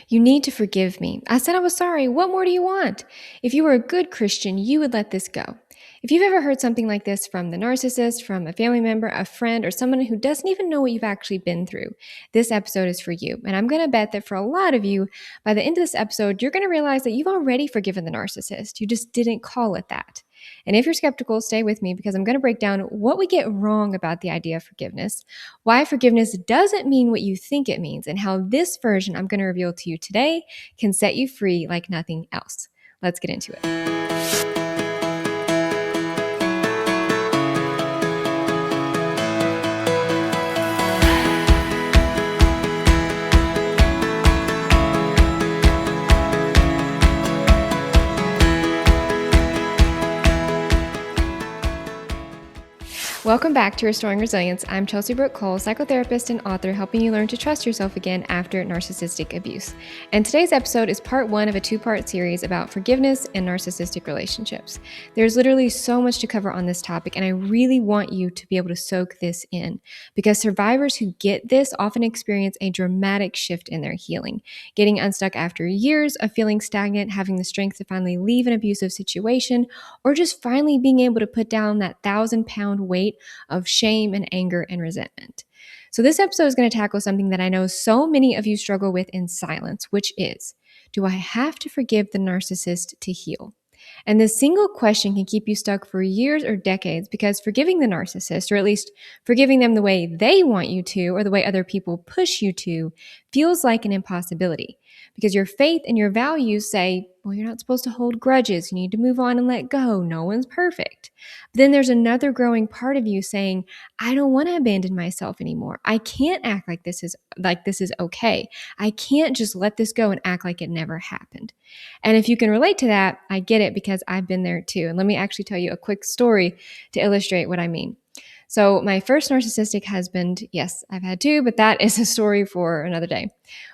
You need to forgive me. I said I was sorry. What more do you want? If you were a good Christian, you would let this go. If you've ever heard something like this from the narcissist, from a family member, a friend, or someone who doesn't even know what you've actually been through, this episode is for you. And I'm going to bet that for a lot of you, by the end of this episode, you're going to realize that you've already forgiven the narcissist. You just didn't call it that. And if you're skeptical, stay with me because I'm going to break down what we get wrong about the idea of forgiveness, why forgiveness doesn't mean what you think it means, and how this version I'm going to reveal to you today can set you free like nothing else. Let's get into it. Welcome back to Restoring Resilience. I'm Chelsey Brooke Cole, psychotherapist and author, helping you learn to trust yourself again after narcissistic abuse. And today's episode is part one of a two-part series about forgiveness and narcissistic relationships. There's literally so much to cover on this topic, and I really want you to be able to soak this in because survivors who get this often experience a dramatic shift in their healing, getting unstuck after years of feeling stagnant, having the strength to finally leave an abusive situation, or just finally being able to put down that 1,000-pound weight of shame and anger and resentment. So this episode is going to tackle something that I know so many of you struggle with in silence, which is, do I have to forgive the narcissist to heal? And this single question can keep you stuck for years or decades because forgiving the narcissist, or at least forgiving them the way they want you to, or the way other people push you to, feels like an impossibility. Because your faith and your values say, well, you're not supposed to hold grudges. You need to move on and let go. No one's perfect. But then there's another growing part of you saying, I don't want to abandon myself anymore. I can't act like this is okay. I can't just let this go and act like it never happened. And if you can relate to that, I get it because I've been there too. And let me actually tell you a quick story to illustrate what I mean. So my first narcissistic husband, yes, I've had two, but that is a story for another day,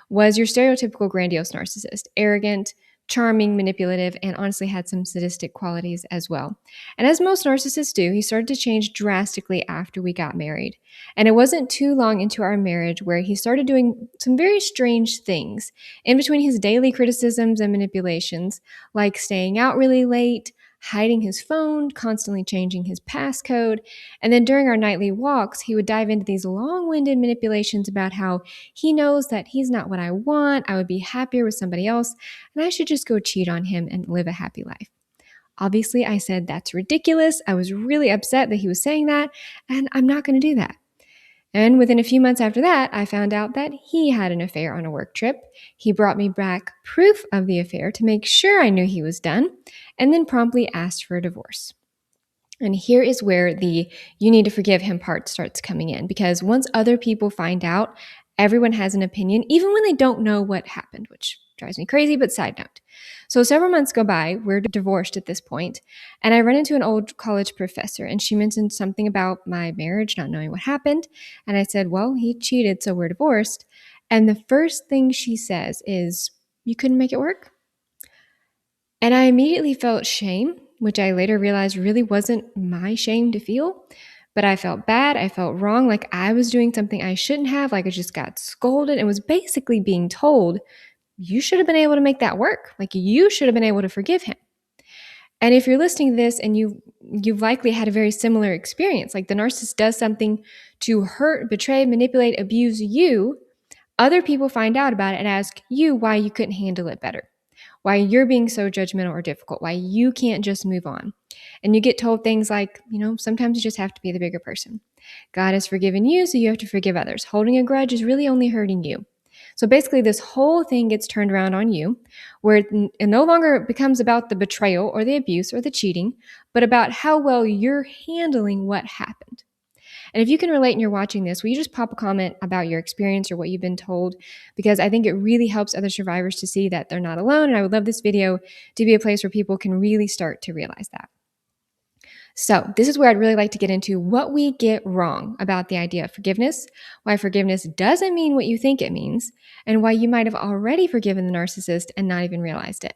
was your stereotypical grandiose narcissist, arrogant, charming, manipulative, and honestly had some sadistic qualities as well. And as most narcissists do, he started to change drastically after we got married. And it wasn't too long into our marriage where he started doing some very strange things in between his daily criticisms and manipulations, like staying out really late, hiding his phone, constantly changing his passcode. And then during our nightly walks, he would dive into these long-winded manipulations about how he knows that he's not what I want, I would be happier with somebody else, and I should just go cheat on him and live a happy life. Obviously, I said, that's ridiculous. I was really upset that he was saying that, and I'm not going to do that. And within a few months after that, I found out that he had an affair on a work trip. He brought me back proof of the affair to make sure I knew he was done, and then promptly asked for a divorce. And here is where the you need to forgive him part starts coming in, because once other people find out, everyone has an opinion, even when they don't know what happened, which drives me crazy, but side note. So several months go by, we're divorced at this point, and I run into an old college professor, and she mentioned something about my marriage, not knowing what happened. And I said, well, he cheated, so we're divorced. And the first thing she says is, you couldn't make it work? And I immediately felt shame, which I later realized really wasn't my shame to feel. But I felt bad. I felt wrong, like I was doing something I shouldn't have, like I just got scolded and was basically being told, you should have been able to make that work. Like you should have been able to forgive him. And if you're listening to this and you've likely had a very similar experience, like the narcissist does something to hurt, betray, manipulate, abuse you, other people find out about it and ask you why you couldn't handle it better, why you're being so judgmental or difficult, why you can't just move on. And you get told things like, sometimes you just have to be the bigger person. God has forgiven you, so you have to forgive others. Holding a grudge is really only hurting you. So basically, this whole thing gets turned around on you, where it no longer becomes about the betrayal or the abuse or the cheating, but about how well you're handling what happened. And if you can relate and you're watching this, will you just pop a comment about your experience or what you've been told? Because I think it really helps other survivors to see that they're not alone. And I would love this video to be a place where people can really start to realize that. So this is where I'd really like to get into what we get wrong about the idea of forgiveness, why forgiveness doesn't mean what you think it means, and why you might have already forgiven the narcissist and not even realized it.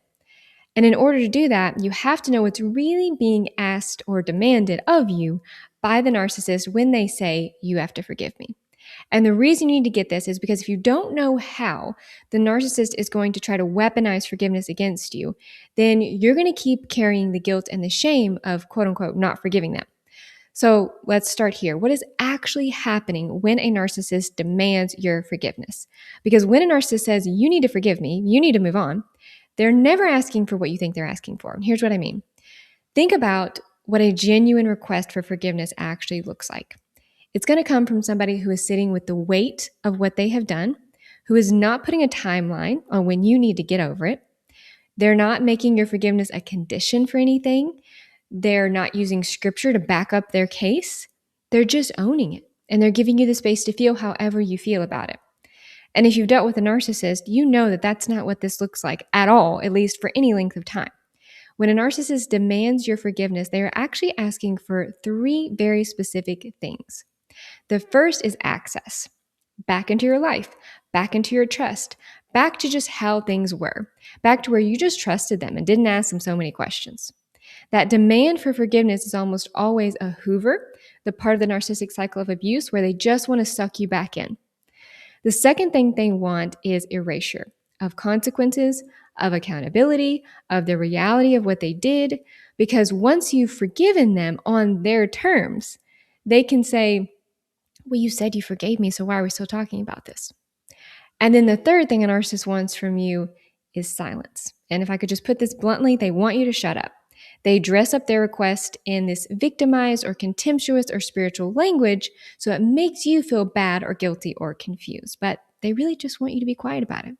And in order to do that, you have to know what's really being asked or demanded of you by the narcissist when they say, you have to forgive me. And the reason you need to get this is because if you don't know how the narcissist is going to try to weaponize forgiveness against you, then you're going to keep carrying the guilt and the shame of quote unquote not forgiving them. So let's start here. What is actually happening when a narcissist demands your forgiveness? Because when a narcissist says, you need to forgive me, you need to move on, they're never asking for what you think they're asking for. And here's what I mean. Think about what a genuine request for forgiveness actually looks like. It's going to come from somebody who is sitting with the weight of what they have done, who is not putting a timeline on when you need to get over it. They're not making your forgiveness a condition for anything. They're not using scripture to back up their case. They're just owning it, and they're giving you the space to feel however you feel about it. And if you've dealt with a narcissist, you know that that's not what this looks like at all, at least for any length of time. When a narcissist demands your forgiveness, they are actually asking for 3 very specific things. The first is access back into your life, back into your trust, back to just how things were, back to where you just trusted them and didn't ask them so many questions. That demand for forgiveness is almost always a hoover, the part of the narcissistic cycle of abuse where they just want to suck you back in. The second thing they want is erasure of consequences, of accountability, of the reality of what they did, because once you've forgiven them on their terms, they can say, well, you said you forgave me, so why are we still talking about this? And then the third thing a narcissist wants from you is silence. And if I could just put this bluntly, they want you to shut up. They dress up their request in this victimized or contemptuous or spiritual language so it makes you feel bad or guilty or confused. But they really just want you to be quiet about it.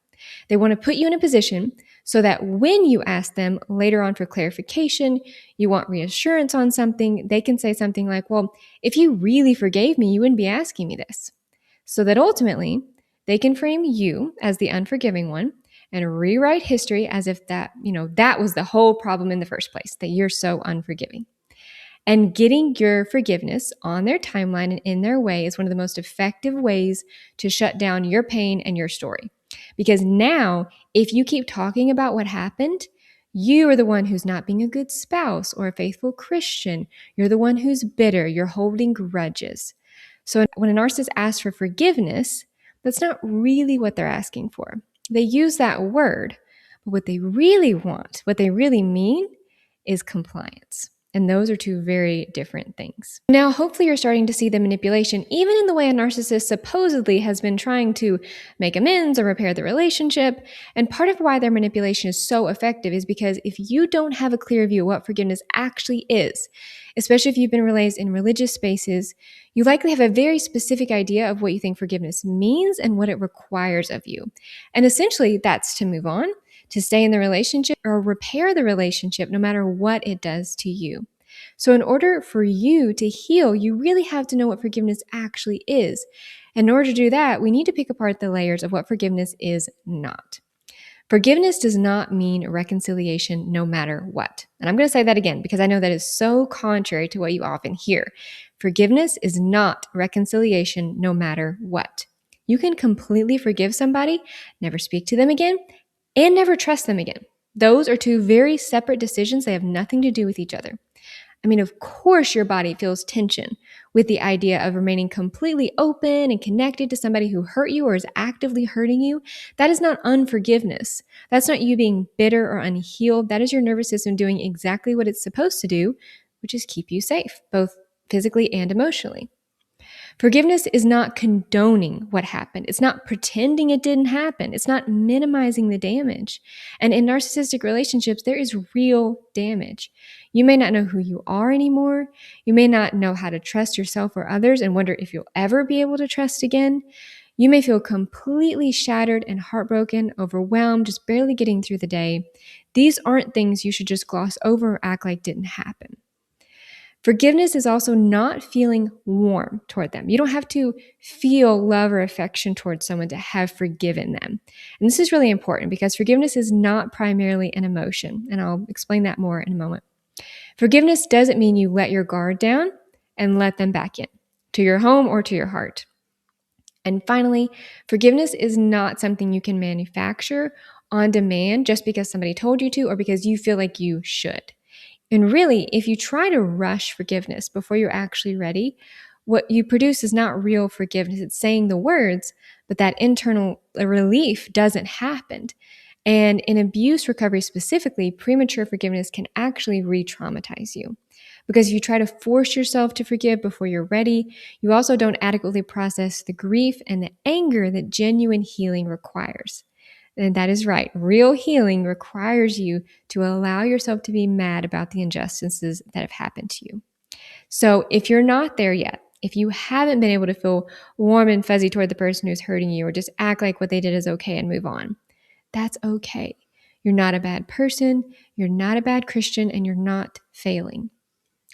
They want to put you in a position so that when you ask them later on for clarification, you want reassurance on something, they can say something like, well, if you really forgave me, you wouldn't be asking me this. So that ultimately, they can frame you as the unforgiving one and rewrite history as if that was the whole problem in the first place, that you're so unforgiving. And getting your forgiveness on their timeline and in their way is one of the most effective ways to shut down your pain and your story. Because now, if you keep talking about what happened, you are the one who's not being a good spouse or a faithful Christian. You're the one who's bitter. You're holding grudges. So when a narcissist asks for forgiveness, that's not really what they're asking for. They use that word, but what they really want, what they really mean, is compliance. And those are 2 very different things. Now, hopefully you're starting to see the manipulation, even in the way a narcissist supposedly has been trying to make amends or repair the relationship. And part of why their manipulation is so effective is because if you don't have a clear view of what forgiveness actually is, especially if you've been raised in religious spaces, you likely have a very specific idea of what you think forgiveness means and what it requires of you. And essentially, that's to move on, to stay in the relationship or repair the relationship no matter what it does to you. So in order for you to heal, you really have to know what forgiveness actually is. And in order to do that, we need to pick apart the layers of what forgiveness is not. Forgiveness does not mean reconciliation no matter what. And I'm going to say that again because I know that is so contrary to what you often hear. Forgiveness is not reconciliation no matter what. You can completely forgive somebody, never speak to them again, and never trust them again. Those are 2 very separate decisions. They have nothing to do with each other. I mean, of course your body feels tension with the idea of remaining completely open and connected to somebody who hurt you or is actively hurting you. That is not unforgiveness. That's not you being bitter or unhealed. That is your nervous system doing exactly what it's supposed to do, which is keep you safe, both physically and emotionally. Forgiveness is not condoning what happened. It's not pretending it didn't happen. It's not minimizing the damage. And in narcissistic relationships, there is real damage. You may not know who you are anymore. You may not know how to trust yourself or others and wonder if you'll ever be able to trust again. You may feel completely shattered and heartbroken, overwhelmed, just barely getting through the day. These aren't things you should just gloss over or act like didn't happen. Forgiveness is also not feeling warm toward them. You don't have to feel love or affection towards someone to have forgiven them. And this is really important because forgiveness is not primarily an emotion, and I'll explain that more in a moment. Forgiveness doesn't mean you let your guard down and let them back in, to your home or to your heart. And finally, forgiveness is not something you can manufacture on demand just because somebody told you to or because you feel like you should. And really, if you try to rush forgiveness before you're actually ready, what you produce is not real forgiveness. It's saying the words, but that internal relief doesn't happen. And in abuse recovery specifically, premature forgiveness can actually re-traumatize you. Because if you try to force yourself to forgive before you're ready, you also don't adequately process the grief and the anger that genuine healing requires. And that is right. Real healing requires you to allow yourself to be mad about the injustices that have happened to you. So if you're not there yet, if you haven't been able to feel warm and fuzzy toward the person who's hurting you, or just act like what they did is okay and move on, that's okay. You're not a bad person, you're not a bad Christian, and you're not failing.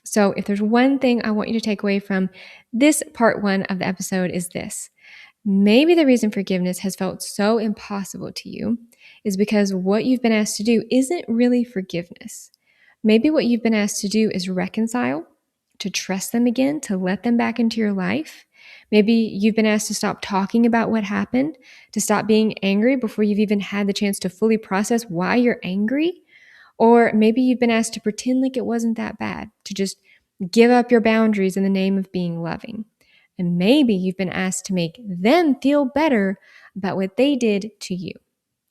So if there's one thing I want you to take away from this part 1 of the episode is this. Maybe the reason forgiveness has felt so impossible to you is because what you've been asked to do isn't really forgiveness. Maybe what you've been asked to do is reconcile, to trust them again, to let them back into your life. Maybe you've been asked to stop talking about what happened, to stop being angry before you've even had the chance to fully process why you're angry. Or maybe you've been asked to pretend like it wasn't that bad, to just give up your boundaries in the name of being loving. And maybe you've been asked to make them feel better about what they did to you.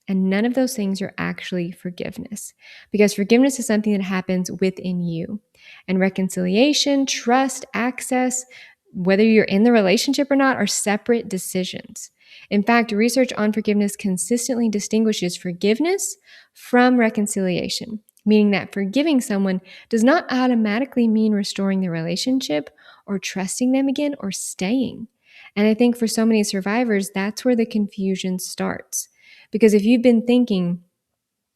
And none of those things are actually forgiveness, because forgiveness is something that happens within you. And reconciliation, trust, access, whether you're in the relationship or not, are separate decisions. In fact, research on forgiveness consistently distinguishes forgiveness from reconciliation, meaning that forgiving someone does not automatically mean restoring the relationship or trusting them again or staying. And I think for so many survivors, that's where the confusion starts. Because if you've been thinking,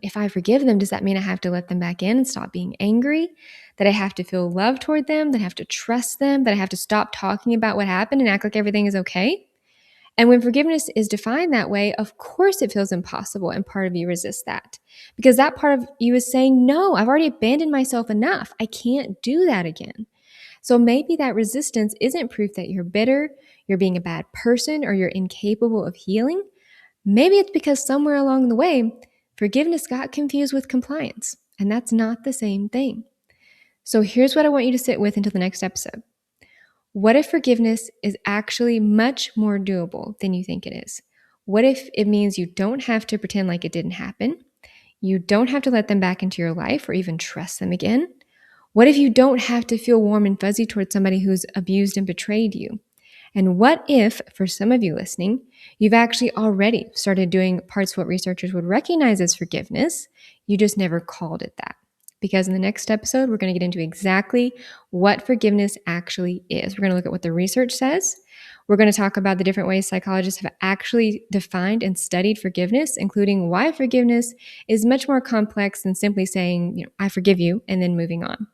if I forgive them, does that mean I have to let them back in and stop being angry? That I have to feel love toward them? That I have to trust them? That I have to stop talking about what happened and act like everything is okay? And when forgiveness is defined that way, of course it feels impossible, and part of you resists that. Because that part of you is saying, no, I've already abandoned myself enough. I can't do that again. So maybe that resistance isn't proof that you're bitter, you're being a bad person, or you're incapable of healing. Maybe it's because somewhere along the way, forgiveness got confused with compliance, and that's not the same thing. So here's what I want you to sit with until the next episode. What if forgiveness is actually much more doable than you think it is? What if it means you don't have to pretend like it didn't happen? You don't have to let them back into your life or even trust them again? What if you don't have to feel warm and fuzzy towards somebody who's abused and betrayed you? And what if, for some of you listening, you've actually already started doing parts of what researchers would recognize as forgiveness, you just never called it that? Because in the next episode, we're going to get into exactly what forgiveness actually is. We're going to look at what the research says. We're going to talk about the different ways psychologists have actually defined and studied forgiveness, including why forgiveness is much more complex than simply saying, I forgive you, and then moving on.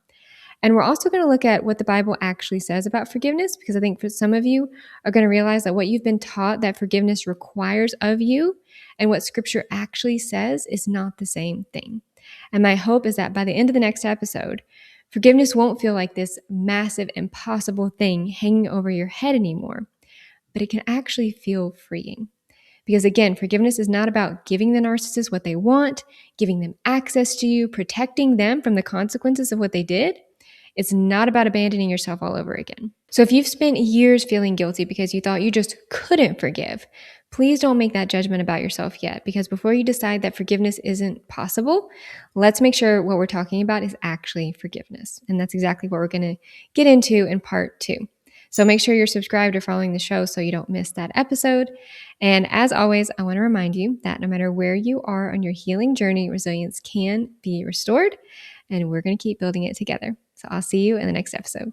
And we're also going to look at what the Bible actually says about forgiveness, because I think for some of you are going to realize that what you've been taught that forgiveness requires of you and what Scripture actually says is not the same thing. And my hope is that by the end of the next episode, forgiveness won't feel like this massive, impossible thing hanging over your head anymore, but it can actually feel freeing. Because again, forgiveness is not about giving the narcissist what they want, giving them access to you, protecting them from the consequences of what they did. It's not about abandoning yourself all over again. So if you've spent years feeling guilty because you thought you just couldn't forgive, please don't make that judgment about yourself yet, because before you decide that forgiveness isn't possible, let's make sure what we're talking about is actually forgiveness. And that's exactly what we're going to get into in part 2. So make sure you're subscribed or following the show so you don't miss that episode. And as always, I want to remind you that no matter where you are on your healing journey, resilience can be restored, and we're going to keep building it together. So I'll see you in the next episode.